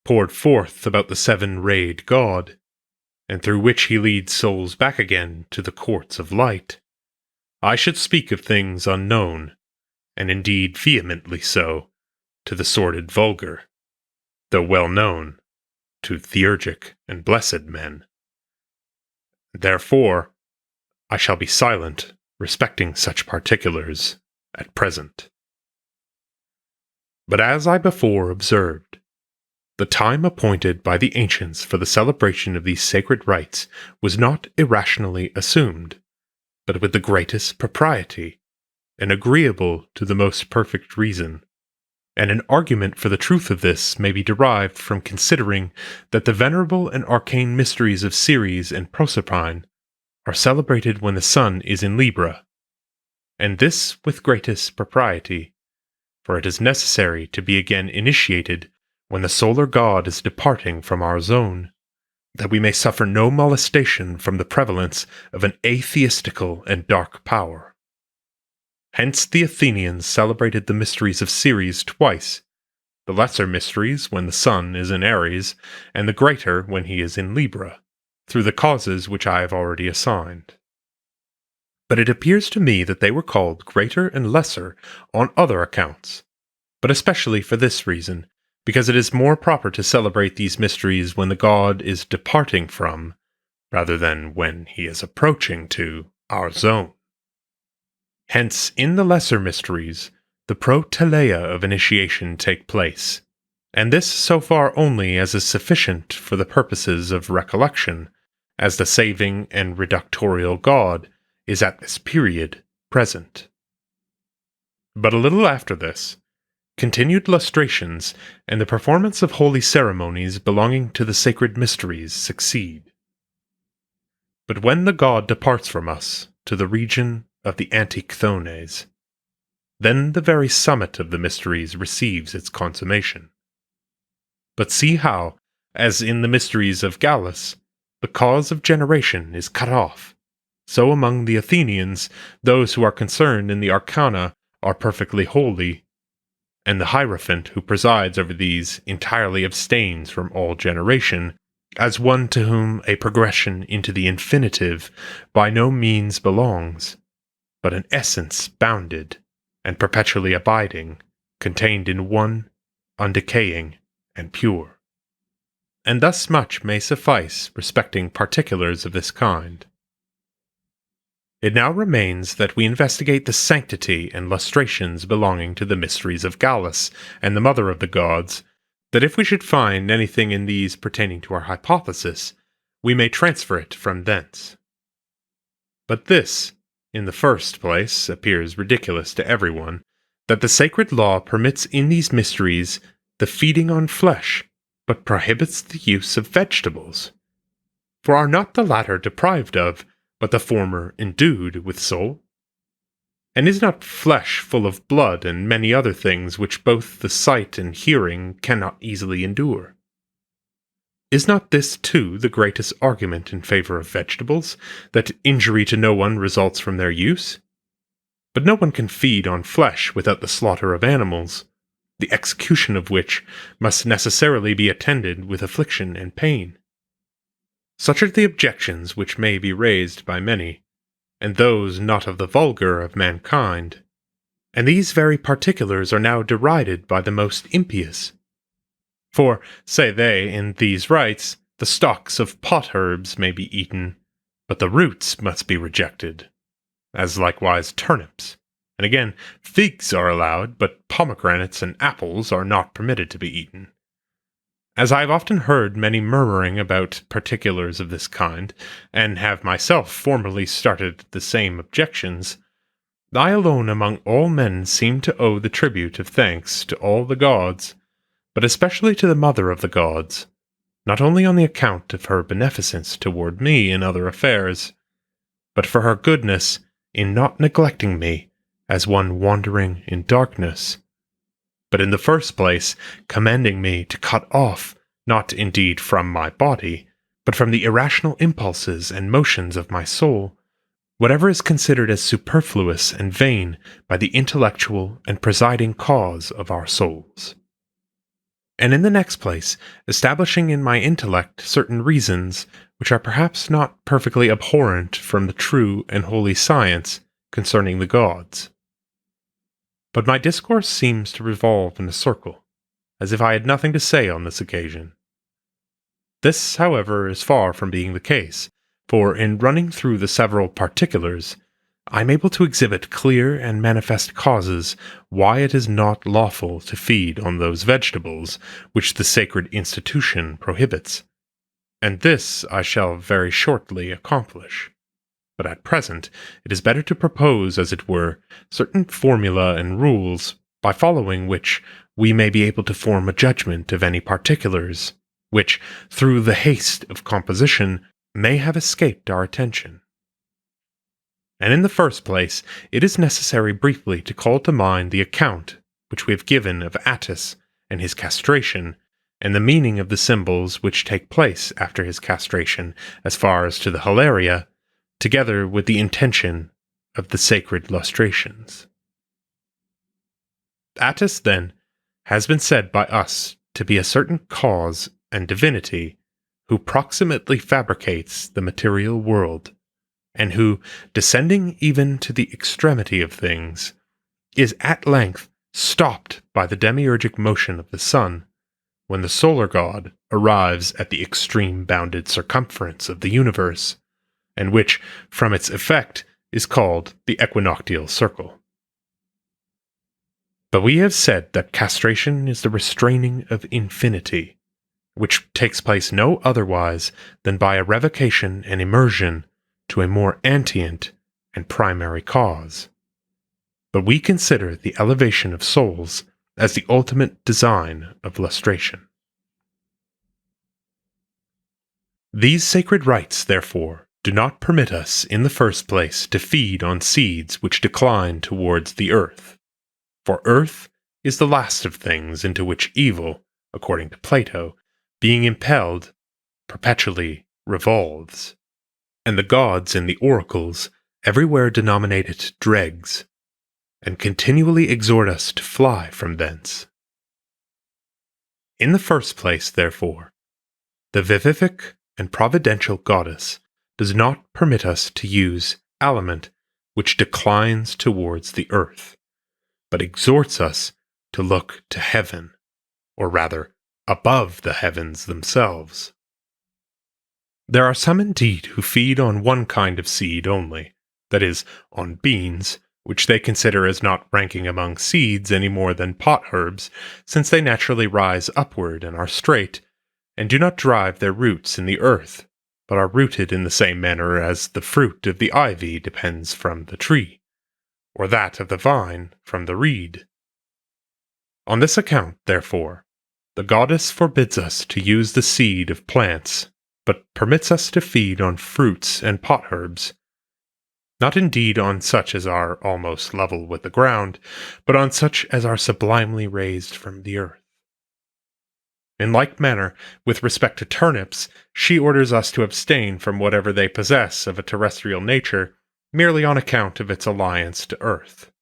poured forth about the seven-rayed god, and through which he leads souls back again to the courts of light, I should speak of things unknown, and indeed vehemently so, to the sordid vulgar, though well known to theurgic and blessed men. Therefore, I shall be silent respecting such particulars at present. But as I before observed, the time appointed by the ancients for the celebration of these sacred rites was not irrationally assumed, but with the greatest propriety, and agreeable to the most perfect reason. And an argument for the truth of this may be derived from considering that the venerable and arcane mysteries of Ceres and Proserpine are celebrated when the sun is in Libra, and this with greatest propriety, for it is necessary to be again initiated when the solar god is departing from our zone, that we may suffer no molestation from the prevalence of an atheistical and dark power. Hence the Athenians celebrated the mysteries of Ceres twice, the lesser mysteries when the sun is in Aries, and the greater when he is in Libra, through the causes which I have already assigned. But it appears to me that they were called greater and lesser on other accounts, but especially for this reason, because it is more proper to celebrate these mysteries when the god is departing from, rather than when he is approaching to, our zone. Hence, in the lesser mysteries, the proteleia of initiation take place, and this so far only as is sufficient for the purposes of recollection, as the saving and reductorial god is at this period present. But a little after this, continued lustrations and the performance of holy ceremonies belonging to the sacred mysteries succeed. But when the god departs from us to the region of the Antichthones, then the very summit of the mysteries receives its consummation. But see how, as in the mysteries of Gallus, the cause of generation is cut off, so among the Athenians those who are concerned in the arcana are perfectly holy, and the Hierophant who presides over these entirely abstains from all generation, as one to whom a progression into the infinitive by no means belongs, but an essence bounded and perpetually abiding, contained in one, undecaying, and pure. And thus much may suffice respecting particulars of this kind. It now remains that we investigate the sanctity and lustrations belonging to the mysteries of Gallus and the Mother of the Gods, that if we should find anything in these pertaining to our hypothesis, we may transfer it from thence. But this, in the first place, appears ridiculous to everyone, that the sacred law permits in these mysteries the feeding on flesh, but prohibits the use of vegetables. For are not the latter deprived of, but the former endued with soul? And is not flesh full of blood and many other things which both the sight and hearing cannot easily endure? Is not this, too, the greatest argument in favor of vegetables, that injury to no one results from their use? But no one can feed on flesh without the slaughter of animals, the execution of which must necessarily be attended with affliction and pain. Such are the objections which may be raised by many, and those not of the vulgar of mankind. And these very particulars are now derided by the most impious. For, say they, in these rites, the stalks of pot-herbs may be eaten, but the roots must be rejected, as likewise turnips. And again, figs are allowed, but pomegranates and apples are not permitted to be eaten. As I have often heard many murmuring about particulars of this kind, and have myself formerly started the same objections, I alone among all men seem to owe the tribute of thanks to all the gods, but especially to the Mother of the Gods, not only on the account of her beneficence toward me in other affairs, but for her goodness in not neglecting me as one wandering in darkness, but in the first place commanding me to cut off, not indeed from my body, but from the irrational impulses and motions of my soul, whatever is considered as superfluous and vain by the intellectual and presiding cause of our souls. And in the next place, establishing in my intellect certain reasons which are perhaps not perfectly abhorrent from the true and holy science concerning the gods. But my discourse seems to revolve in a circle, as if I had nothing to say on this occasion. This, however, is far from being the case, for in running through the several particulars, I am able to exhibit clear and manifest causes why it is not lawful to feed on those vegetables which the sacred institution prohibits. And this I shall very shortly accomplish. But at present it is better to propose, as it were, certain formula and rules, by following which we may be able to form a judgment of any particulars, which, through the haste of composition, may have escaped our attention. And in the first place, it is necessary briefly to call to mind the account which we have given of Attis and his castration, and the meaning of the symbols which take place after his castration as far as to the Hilaria, together with the intention of the sacred lustrations. Attis, then, has been said by us to be a certain cause and divinity who proximately fabricates the material world, and who, descending even to the extremity of things, is at length stopped by the demiurgic motion of the sun, when the solar god arrives at the extreme bounded circumference of the universe, and which, from its effect, is called the equinoctial circle. But we have said that castration is the restraining of infinity, which takes place no otherwise than by a revocation and immersion to a more antient and primary cause. But we consider the elevation of souls as the ultimate design of lustration. These sacred rites, therefore, do not permit us, in the first place, to feed on seeds which decline towards the earth. For earth is the last of things into which evil, according to Plato, being impelled, perpetually revolves, and the gods in the oracles everywhere denominate it dregs, and continually exhort us to fly from thence. In the first place, therefore, the vivific and providential goddess does not permit us to use aliment which declines towards the earth, but exhorts us to look to heaven, or rather, above the heavens themselves. There are some indeed who feed on one kind of seed only, that is, on beans, which they consider as not ranking among seeds any more than pot herbs, since they naturally rise upward and are straight, and do not drive their roots in the earth, but are rooted in the same manner as the fruit of the ivy depends from the tree, or that of the vine from the reed. On this account, therefore, the goddess forbids us to use the seed of plants, but permits us to feed on fruits and pot herbs, not indeed on such as are almost level with the ground, but on such as are sublimely raised from the earth. In like manner, with respect to turnips, she orders us to abstain from whatever they possess of a terrestrial nature, merely on account of its alliance to earth.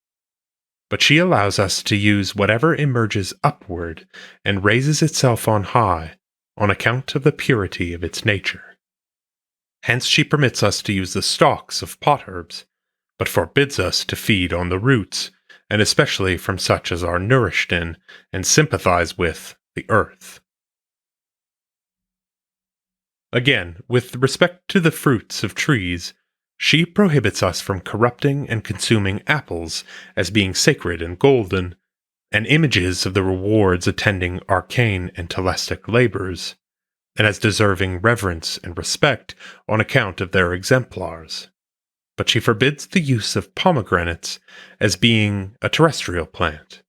But she allows us to use whatever emerges upward and raises itself on high, on account of the purity of its nature. Hence she permits us to use the stalks of pot herbs, but forbids us to feed on the roots, and especially from such as are nourished in and sympathize with the earth. Again, with respect to the fruits of trees, she prohibits us from corrupting and consuming apples as being sacred and golden, and images of the rewards attending arcane and telestic labors, and as deserving reverence and respect on account of their exemplars. But she forbids the use of pomegranates as being a terrestrial plant,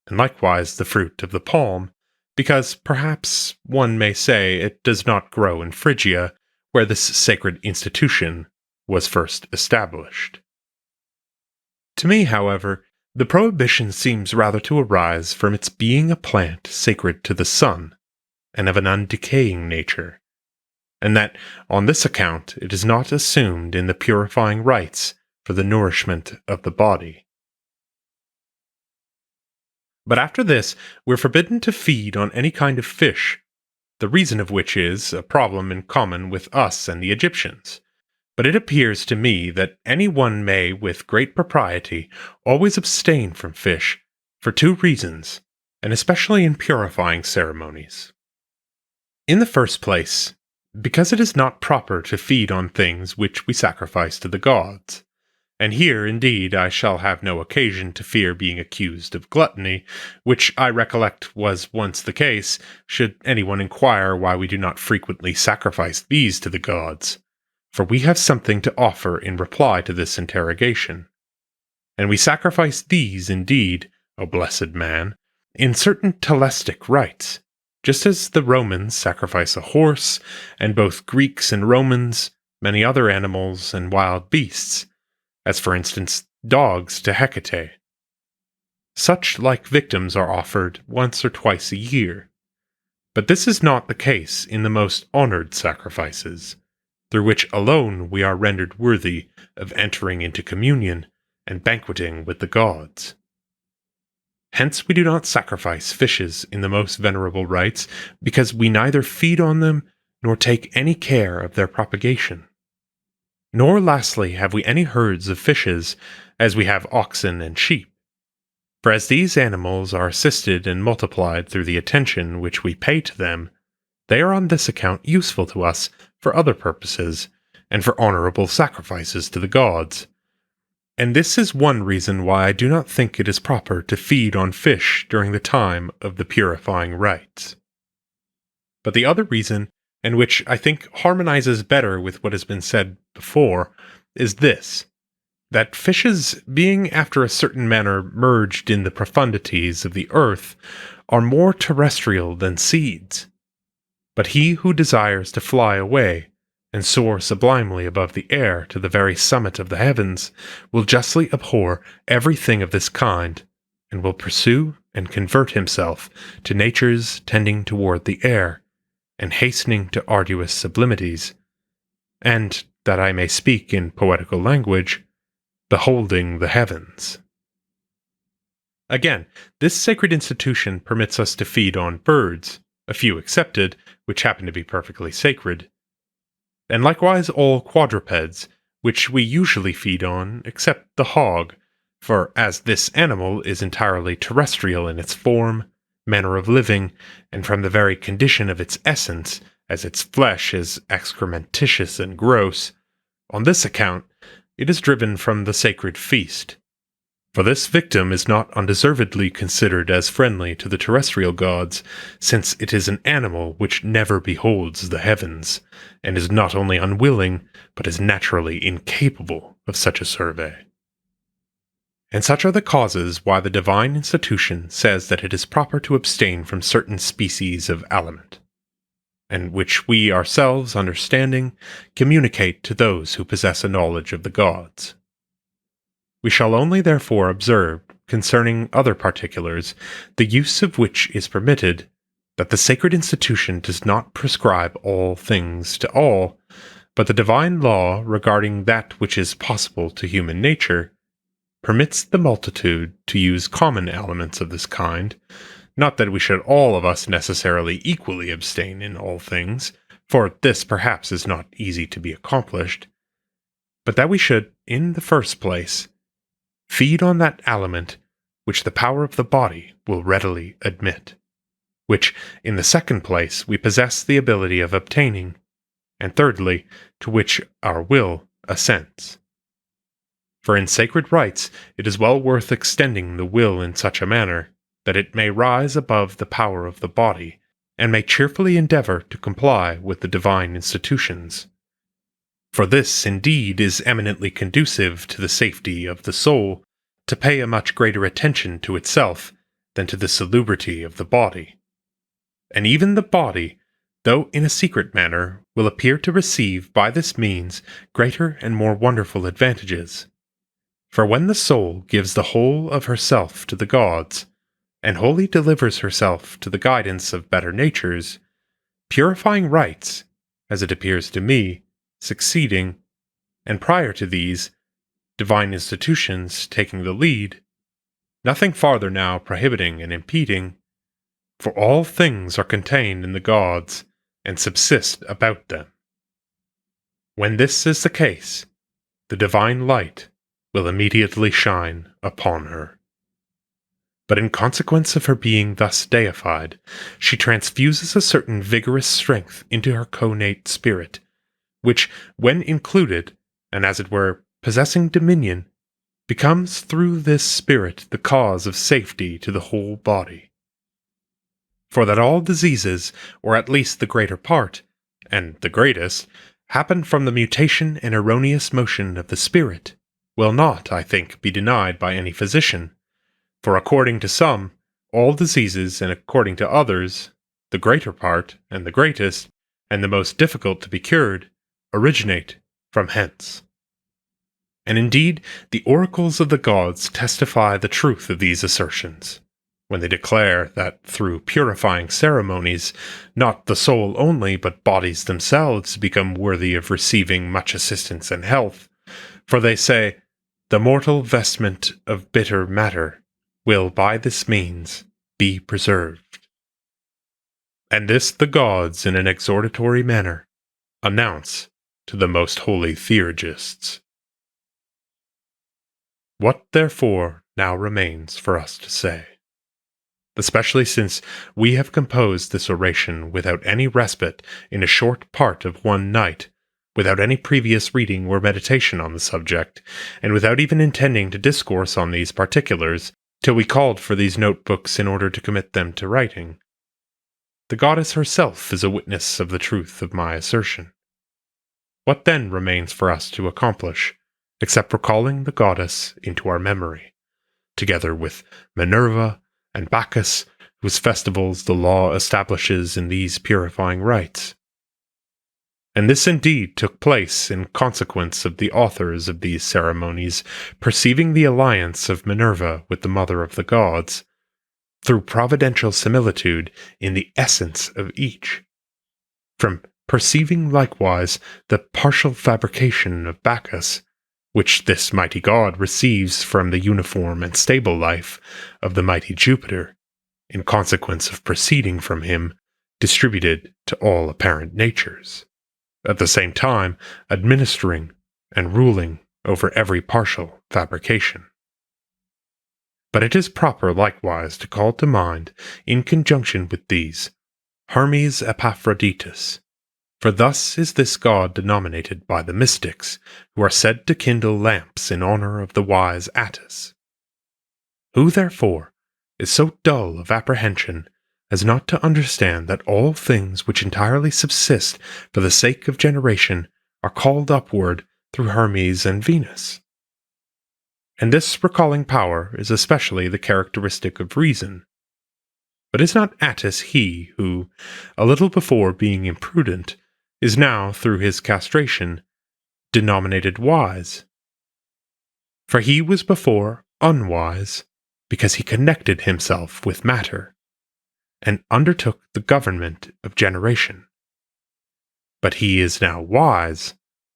and likewise the fruit of the palm, because perhaps one may say it does not grow in Phrygia, where this sacred institution was first established. To me, however, the prohibition seems rather to arise from its being a plant sacred to the sun, and of an undecaying nature, and that on this account it is not assumed in the purifying rites for the nourishment of the body. But after this, we're forbidden to feed on any kind of fish, the reason of which is a problem in common with us and the Egyptians. But it appears to me that any one may, with great propriety, always abstain from fish, for two reasons, and especially in purifying ceremonies. In the first place, because it is not proper to feed on things which we sacrifice to the gods. And here, indeed, I shall have no occasion to fear being accused of gluttony, which I recollect was once the case, should anyone inquire why we do not frequently sacrifice these to the gods. For we have something to offer in reply to this interrogation. And we sacrifice these, indeed, O blessed man, in certain telestic rites, just as the Romans sacrifice a horse, and both Greeks and Romans, many other animals and wild beasts, as for instance dogs to Hecate. Such like victims are offered once or twice a year. But this is not the case in the most honored sacrifices, through which alone we are rendered worthy of entering into communion and banqueting with the gods. Hence we do not sacrifice fishes in the most venerable rites, because we neither feed on them nor take any care of their propagation. Nor lastly have we any herds of fishes, as we have oxen and sheep. For as these animals are assisted and multiplied through the attention which we pay to them, they are on this account useful to us for other purposes, and for honorable sacrifices to the gods. And this is one reason why I do not think it is proper to feed on fish during the time of the purifying rites. But the other reason, and which I think harmonizes better with what has been said before, is this, that fishes, being after a certain manner merged in the profundities of the earth, are more terrestrial than seeds. But he who desires to fly away, and soar sublimely above the air to the very summit of the heavens, will justly abhor everything of this kind, and will pursue and convert himself to natures tending toward the air, and hastening to arduous sublimities, and, that I may speak in poetical language, beholding the heavens. Again, this sacred institution permits us to feed on birds, a few excepted, which happen to be perfectly sacred, and likewise all quadrupeds, which we usually feed on, except the hog, for as this animal is entirely terrestrial in its form, manner of living, and from the very condition of its essence, as its flesh is excrementitious and gross, on this account it is driven from the sacred feast. For this victim is not undeservedly considered as friendly to the terrestrial gods, since it is an animal which never beholds the heavens, and is not only unwilling, but is naturally incapable of such a survey. And such are the causes why the divine institution says that it is proper to abstain from certain species of aliment, and which we ourselves, understanding, communicate to those who possess a knowledge of the gods. We shall only therefore observe, concerning other particulars, the use of which is permitted, that the sacred institution does not prescribe all things to all, but the divine law regarding that which is possible to human nature permits the multitude to use common elements of this kind, not that we should all of us necessarily equally abstain in all things, for this perhaps is not easy to be accomplished, but that we should, in the first place, feed on that aliment which the power of the body will readily admit, which, in the second place, we possess the ability of obtaining, and thirdly, to which our will assents. For in sacred rites it is well worth extending the will in such a manner that it may rise above the power of the body, and may cheerfully endeavor to comply with the divine institutions. For this, indeed, is eminently conducive to the safety of the soul, to pay a much greater attention to itself than to the salubrity of the body. And even the body, though in a secret manner, will appear to receive by this means greater and more wonderful advantages. For when the soul gives the whole of herself to the gods, and wholly delivers herself to the guidance of better natures, purifying rites, as it appears to me, succeeding, and prior to these, divine institutions taking the lead, nothing farther now prohibiting and impeding, for all things are contained in the gods and subsist about them. When this is the case, the divine light will immediately shine upon her. But in consequence of her being thus deified, she transfuses a certain vigorous strength into her connate spirit, which, when included, and as it were possessing dominion, becomes through this spirit the cause of safety to the whole body. For that all diseases, or at least the greater part, and the greatest, happen from the mutation and erroneous motion of the spirit, will not, I think, be denied by any physician. For according to some, all diseases, and according to others, the greater part, and the greatest, and the most difficult to be cured, originate from hence. And indeed, the oracles of the gods testify the truth of these assertions, when they declare that through purifying ceremonies, not the soul only, but bodies themselves become worthy of receiving much assistance and health. For they say, the mortal vestment of bitter matter will by this means be preserved. And this the gods, in an exhortatory manner, announce to the most holy theurgists. What, therefore, now remains for us to say? Especially since we have composed this oration without any respite in a short part of one night, without any previous reading or meditation on the subject, and without even intending to discourse on these particulars, till we called for these notebooks in order to commit them to writing. The goddess herself is a witness of the truth of my assertion. What then remains for us to accomplish, except recalling the goddess into our memory, together with Minerva and Bacchus, whose festivals the law establishes in these purifying rites? And this indeed took place in consequence of the authors of these ceremonies perceiving the alliance of Minerva with the mother of the gods, through providential similitude in the essence of each, from perceiving likewise the partial fabrication of Bacchus, which this mighty god receives from the uniform and stable life of the mighty Jupiter, in consequence of proceeding from him, distributed to all apparent natures, at the same time administering and ruling over every partial fabrication. But it is proper likewise to call to mind, in conjunction with these, Hermes Epaphroditus, for thus is this god denominated by the mystics, who are said to kindle lamps in honor of the wise Attis. Who, therefore, is so dull of apprehension as not to understand that all things which entirely subsist for the sake of generation are called upward through Hermes and Venus? And this recalling power is especially the characteristic of reason. But is not Attis he who, a little before being imprudent, is now, through his castration, denominated wise? For he was before unwise, because he connected himself with matter, and undertook the government of generation. But he is now wise,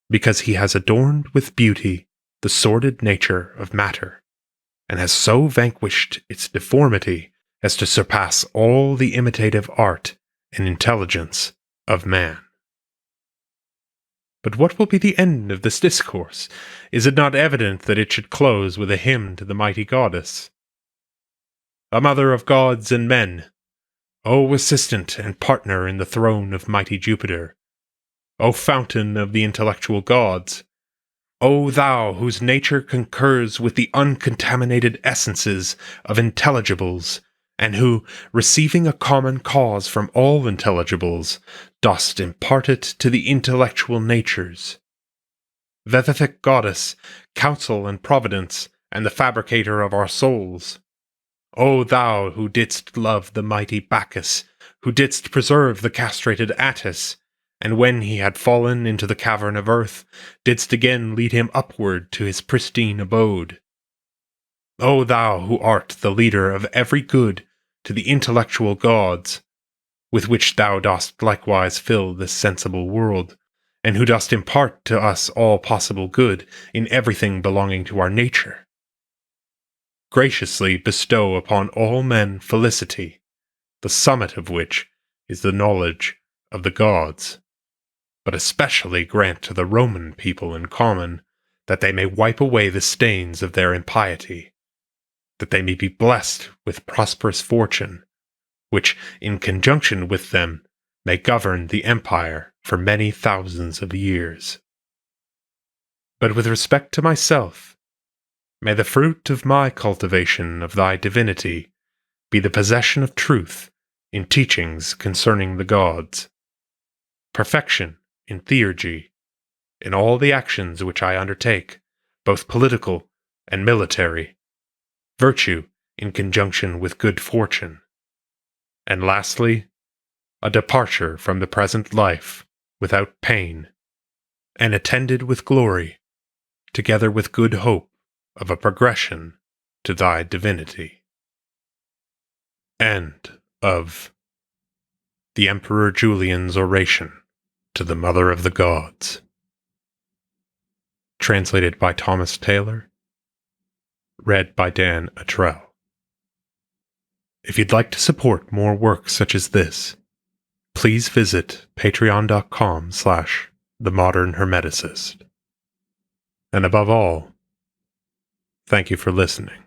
because he has adorned with beauty the sordid nature of matter, and has so vanquished its deformity as to surpass all the imitative art and intelligence of man. But what will be the end of this discourse? Is it not evident that it should close with a hymn to the mighty goddess? A mother of gods and men, O assistant and partner in the throne of mighty Jupiter, O fountain of the intellectual gods, O thou whose nature concurs with the uncontaminated essences of intelligibles, and who, receiving a common cause from all intelligibles, dost impart it to the intellectual natures. Vervaeke goddess, counsel and providence, and the fabricator of our souls, O thou who didst love the mighty Bacchus, who didst preserve the castrated Attis, and when he had fallen into the cavern of earth, didst again lead him upward to his pristine abode. O thou who art the leader of every good to the intellectual gods, with which thou dost likewise fill this sensible world, and who dost impart to us all possible good in everything belonging to our nature, graciously bestow upon all men felicity, the summit of which is the knowledge of the gods, but especially grant to the Roman people in common that they may wipe away the stains of their impiety, that they may be blessed with prosperous fortune, which, in conjunction with them, may govern the empire for many thousands of years. But with respect to myself, may the fruit of my cultivation of thy divinity be the possession of truth in teachings concerning the gods, perfection in theurgy, in all the actions which I undertake, both political and military, virtue in conjunction with good fortune, and lastly, a departure from the present life without pain, and attended with glory, together with good hope of a progression to thy divinity. End of the Emperor Julian's Oration to the Mother of the Gods. Translated by Thomas Taylor. Read by Dan Attrell. If you'd like to support more work such as this, please visit patreon.com/themodernhermeticist. And above all, thank you for listening.